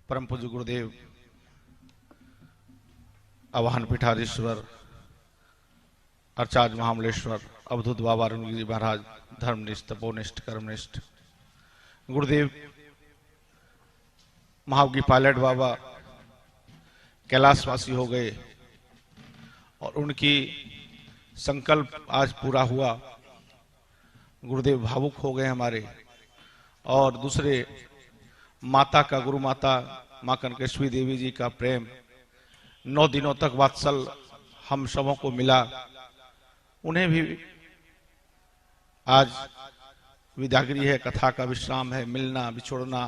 परम पूज्य गुरुदेव आवाहन पीठाधीश्वर आचार्य महामलेश्वर अवधूत बाबा अरुणगिरी महाराज धर्मनिष्ठ तपोनिष्ठ कर्मनिष्ठ गुरुदेव महावगी पायलट बाबा कैलाशवासी हो गए और उनकी संकल्प आज पूरा हुआ। गुरुदेव भावुक हो गए हमारे। और दूसरे माता का गुरु माता मां कनकेश्वरी देवी जी का प्रेम 9 दिनों तक वात्सल हम सबों को मिला। उन्हें भी आज विदागरी है, कथा का विश्राम है। मिलना बिछोड़ना,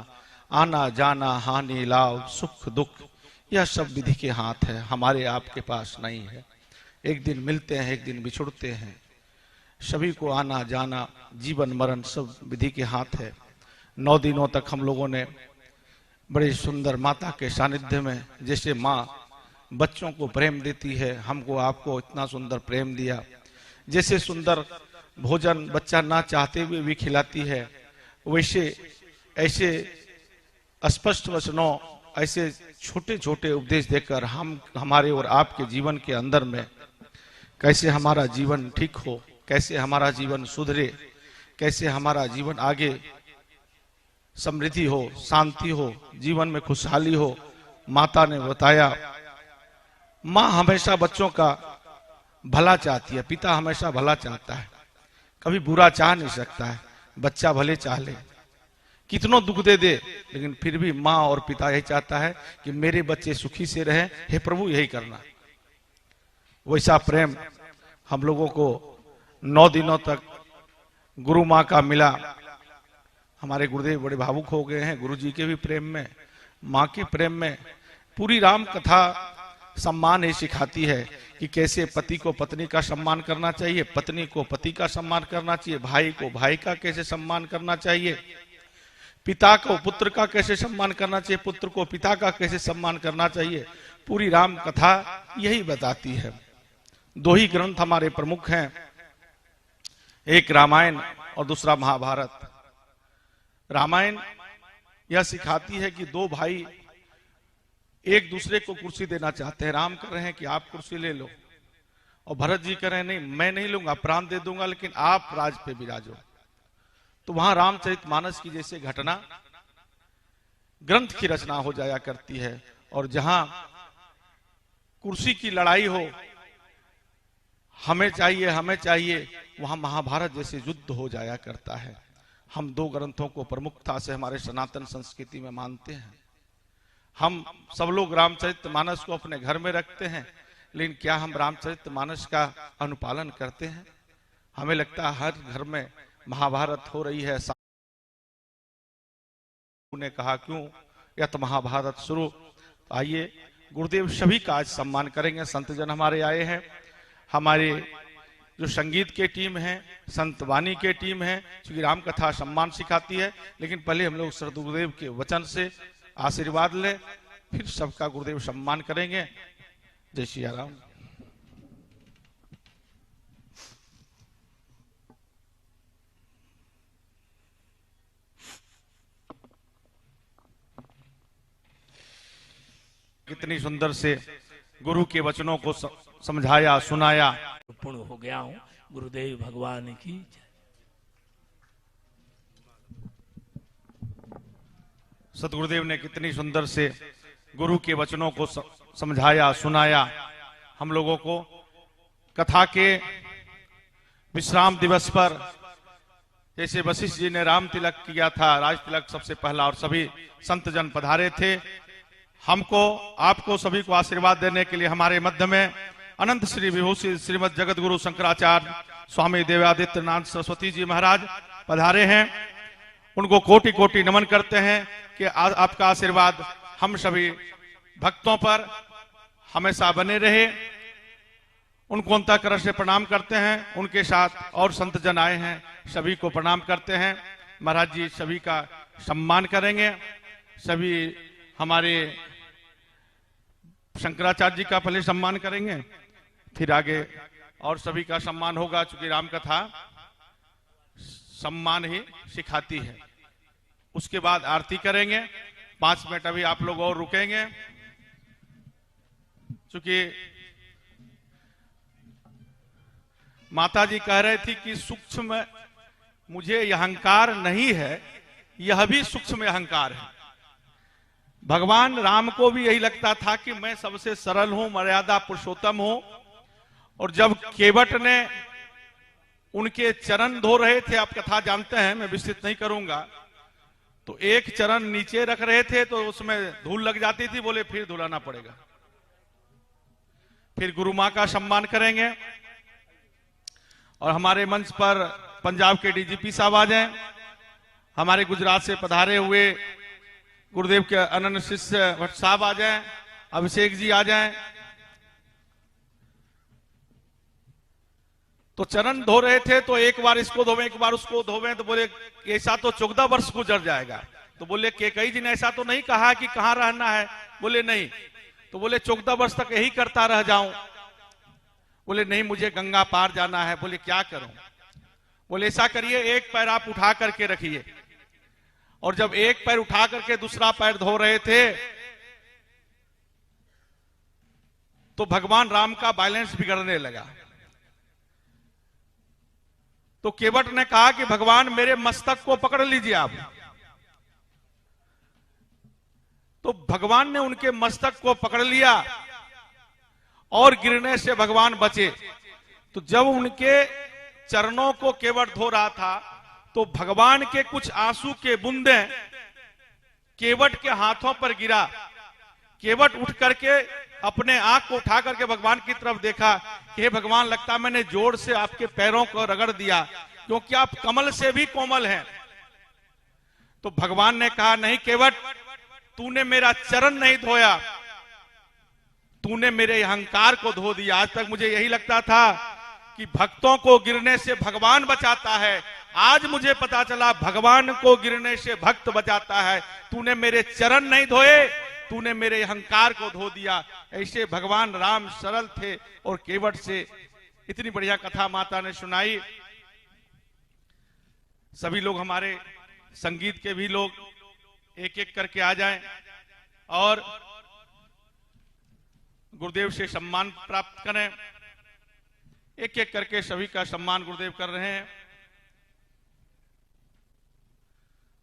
आना जाना, हानि लाभ सुख दुख, यह सब विधि के हाथ है, हमारे आपके पास नहीं है। एक दिन मिलते हैं, एक दिन बिछुड़ते हैं। सभी को आना जाना, जीवन मरण सब विधि के हाथ है। 9 दिनों तक हम लोगों ने बड़े सुंदर माता के सानिध्य में, जैसे माँ बच्चों को प्रेम देती है, हमको आपको इतना सुंदर प्रेम दिया। जैसे सुंदर भोजन बच्चा ना चाहते हुए भी खिलाती है, वैसे ऐसे स्पष्ट वचनों, ऐसे छोटे छोटे उपदेश देकर हम हमारे और आपके जीवन के अंदर में कैसे हमारा जीवन ठीक हो, कैसे हमारा जीवन सुधरे, कैसे हमारा जीवन आगे समृद्धि हो, शांति हो, जीवन में खुशहाली हो, माता ने बताया। माँ हमेशा बच्चों का भला चाहती है, पिता हमेशा भला चाहता है, कभी बुरा चाह नहीं सकता है। बच्चा भले चाह ले, कितनों दुख दे दे, लेकिन फिर भी माँ और पिता यही चाहता है कि मेरे बच्चे सुखी से रहें। हे प्रभु, यही करना। वैसा प्रेम हम लोगों को 9 दिनों तक गुरु माँ का मिला। हमारे गुरुदेव बड़े भावुक हो गए हैं गुरु जी के भी प्रेम में, माँ के प्रेम में। पूरी राम कथा सम्मान ही सिखाती है कि कैसे पति को पत्नी का सम्मान करना चाहिए, पत्नी को पति का सम्मान करना चाहिए, भाई को भाई का कैसे सम्मान करना चाहिए, पिता को पुत्र का कैसे सम्मान करना चाहिए, पुत्र को पिता का कैसे सम्मान करना चाहिए। पूरी राम कथा यही बताती है। 2 ही ग्रंथ हमारे प्रमुख हैं, एक रामायण और दूसरा महाभारत। रामायण यह सिखाती है कि 2 भाई एक दूसरे को कुर्सी देना चाहते हैं। राम कह रहे हैं कि आप कुर्सी ले लो, और भरत जी कह रहे हैं नहीं, मैं नहीं लूंगा, प्राण दे दूंगा, लेकिन आप राज पे विराजो। तो वहां रामचरितमानस की जैसे घटना ग्रंथ की रचना हो जाया करती है। और जहां कुर्सी की लड़ाई हो, हमें चाहिए, वहां महाभारत जैसे युद्ध हो जाया करता है। हम 2 ग्रंथों को प्रमुखता से हमारे सनातन संस्कृति में मानते हैं। हम सब लोग रामचरितमानस को अपने घर में रखते हैं, लेकिन क्या हम रामचरितमानस का अनुपालन करते हैं? हमें लगता है हर घर में महाभारत हो रही है। ने कहा क्यों यत महाभारत शुरू। आइए गुरुदेव सभी का आज सम्मान करेंगे। संत जन हमारे आए हैं, हमारे जो संगीत के टीम है, संत वाणी के टीम है, क्योंकि राम कथा सम्मान सिखाती है। लेकिन पहले हम लोग सदगुरुदेव के वचन से आशीर्वाद ले, फिर सबका गुरुदेव सम्मान करेंगे। जय श्री राम। कितनी सुंदर से गुरु के वचनों को समझाया, सुनाया। पूर्ण हो गया हूं। गुरुदेव भगवान की जय। सतगुरुदेव ने कितनी सुंदर से गुरु के वचनों को समझाया, सुनाया हम लोगों को। कथा के विश्राम दिवस पर जैसे वशिष्ठ जी ने राम तिलक किया था, राज तिलक सबसे पहला, और सभी संत जन पधारे थे। हमको आपको सभी को आशीर्वाद देने के लिए हमारे मध्य में अनंत श्री विभूषित श्रीमद जगत गुरु शंकराचार्य स्वामी देवादित्यनाथ सरस्वती जी महाराज पधारे हैं। उनको कोटि कोटि नमन करते हैं कि आपका आशीर्वाद हम सभी भक्तों पर हमेशा बने रहे। उनको अंतःकरण से प्रणाम करते हैं। उनके साथ और संत जन आए हैं, सभी को प्रणाम करते हैं। महाराज जी सभी का सम्मान करेंगे। सभी हमारे शंकराचार्य जी का पहले सम्मान करेंगे, फिर आगे और सभी का सम्मान होगा, चूंकि राम कथा सम्मान ही सिखाती है। उसके बाद आरती करेंगे, 5 मिनट अभी आप लोग और रुकेंगे, क्योंकि माता जी कह रहे थी कि सूक्ष्म मुझे यह अहंकार नहीं है, यह भी सूक्ष्म अहंकार है। भगवान राम को भी यही लगता था कि मैं सबसे सरल हूं, मर्यादा पुरुषोत्तम हूं। और जब केवट ने उनके चरण धो रहे थे, आप कथा जानते हैं, मैं विस्तृत नहीं करूंगा, तो एक चरण नीचे रख रहे थे तो उसमें धूल लग जाती थी, बोले फिर धुलाना पड़ेगा। फिर गुरु मां का सम्मान करेंगे। और हमारे मंच पर पंजाब के डीजीपी साहब आ जाएं, हमारे गुजरात से पधारे हुए गुरुदेव के अनन्य शिष्य भट्ट साहब आ जाएं, अभिषेक जी आ जाएं। तो चरण धो रहे थे तो एक बार इसको धोवें, एक बार उसको धोवें, तो बोले ऐसा तो 14 वर्ष गुजर जाएगा। तो बोले केकई जी ने ऐसा तो नहीं कहा कि कहां रहना है? बोले नहीं। तो बोले 14 वर्ष तक यही करता रह जाऊं? बोले नहीं, मुझे गंगा पार जाना है। बोले क्या करूं? बोले ऐसा करिए, एक पैर आप उठा करके रखिए। और जब एक पैर उठा करके दूसरा पैर धो रहे थे तो भगवान राम का बैलेंस बिगड़ने लगा। तो केवट ने कहा कि भगवान मेरे मस्तक को पकड़ लीजिए आप। तो भगवान ने उनके मस्तक को पकड़ लिया और गिरने से भगवान बचे। तो जब उनके चरणों को केवट धो रहा था तो भगवान के कुछ आंसू के बूंदे केवट के हाथों पर गिरा। केवट उठ करके अपने आंख को उठा करके भगवान की तरफ देखा कि हे भगवान, लगता मैंने जोर से आपके पैरों को रगड़ दिया, क्योंकि आप कमल से भी कोमल हैं। तो भगवान ने कहा, नहीं केवट, तूने मेरा चरण नहीं धोया, तूने मेरे अहंकार को धो दिया। आज तक मुझे यही लगता था कि भक्तों को गिरने से भगवान बचाता है, आज मुझे पता चला भगवान को गिरने से भक्त बचाता है। तूने मेरे चरण नहीं धोए, तूने मेरे अहंकार को धो दिया। ऐसे भगवान राम सरल थे और केवट से इतनी बढ़िया कथा माता ने सुनाई। सभी लोग, हमारे संगीत के भी लोग एक एक करके आ जाएं और गुरुदेव से सम्मान प्राप्त करें। एक एक करके सभी का सम्मान गुरुदेव कर रहे हैं।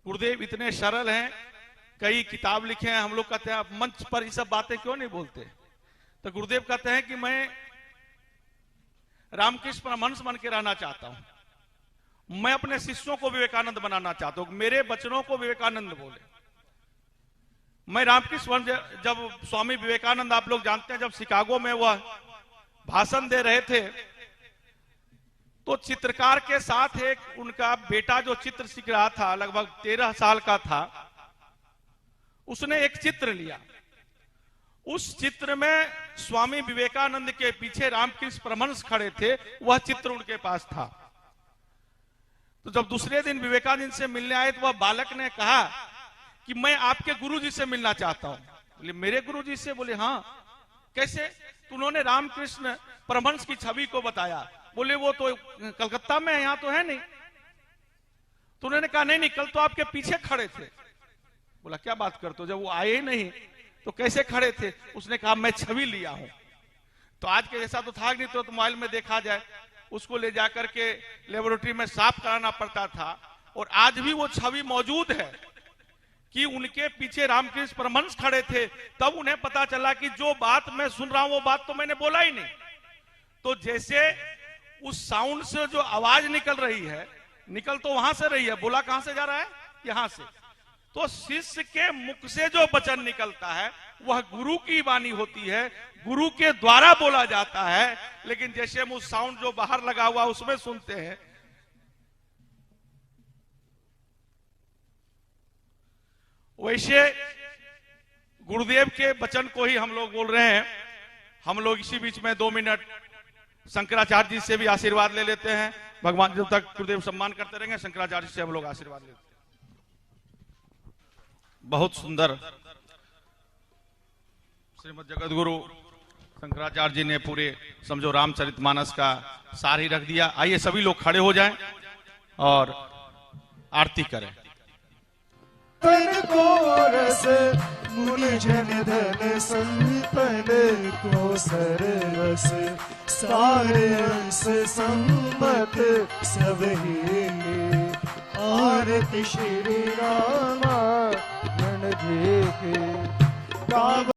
गुरुदेव इतने सरल हैं, कई किताब लिखे हैं। हम लोग कहते हैं आप मंच पर ये सब बातें क्यों नहीं बोलते? तो गुरुदेव कहते हैं कि मैं रामकृष्ण परमहंस बन के रहना चाहता हूं, मैं अपने शिष्यों को विवेकानंद बनाना चाहता हूं, मेरे बचनों को विवेकानंद बोले। मैं रामकृष्ण, जब स्वामी विवेकानंद, आप लोग जानते हैं, जब शिकागो में वह भाषण दे रहे थे तो चित्रकार के साथ एक उनका बेटा जो चित्र सीख रहा था, लगभग 13 साल का था, उसने एक चित्र लिया। उस चित्र में स्वामी विवेकानंद के पीछे रामकृष्ण परमहंस खड़े थे, वह चित्र उनके पास था। तो जब दूसरे दिन विवेकानंद से मिलने आए तो वह बालक ने कहा कि मैं आपके गुरुजी से मिलना चाहता हूं। बोले मेरे गुरुजी से? बोले हाँ। कैसे? तो उन्होंने रामकृष्ण परमहंस की छवि को बताया। बोले वो तो कलकत्ता में है, यहां तो है नहीं। तो उन्होंने कहा नहीं, कल तो आपके पीछे खड़े थे। बोला क्या बात करते हो, जब वो आए ही नहीं तो कैसे खड़े थे? उसने कहा मैं छवि लिया हूं। तो आज के जैसा तो था नहीं, तो मोबाइल में देखा जाए, उसको ले जाकर के लेबोरेटरी में साफ कराना पड़ता था। और आज भी वो छवि मौजूद है कि उनके पीछे रामकृष्ण परमहंस खड़े थे। तब उन्हें पता चला कि जो बात मैं सुन रहा हूं वो बात तो मैंने बोला ही नहीं। तो जैसे उस साउंड से जो आवाज निकल रही है, निकल तो वहां से रही है, बोला कहां से जा रहा है? यहां से। तो शिष्य के मुख से जो वचन निकलता है वह गुरु की वाणी होती है, गुरु के द्वारा बोला जाता है। लेकिन जैसे हम उस साउंड जो बाहर लगा हुआ उसमें सुनते हैं, वैसे गुरुदेव के वचन को ही हम लोग बोल रहे हैं। हम लोग इसी बीच में 2 मिनट शंकराचार्य जी से भी आशीर्वाद ले लेते हैं। भगवान जब तक गुरुदेव सम्मान करते रहेंगे, शंकराचार्य से हम लोग आशीर्वाद लेते हैं। बहुत सुंदर श्रीमद जगत गुरु शंकराचार्य जी ने पूरे समझो रामचरितमानस का सार ही रख दिया। आइए सभी लोग खड़े हो जाएं और आरती करें। बस मुनि जन धन संपन्न को सर्वस सारे अंश संमत सब ही आरती श्री रामा गण जी की।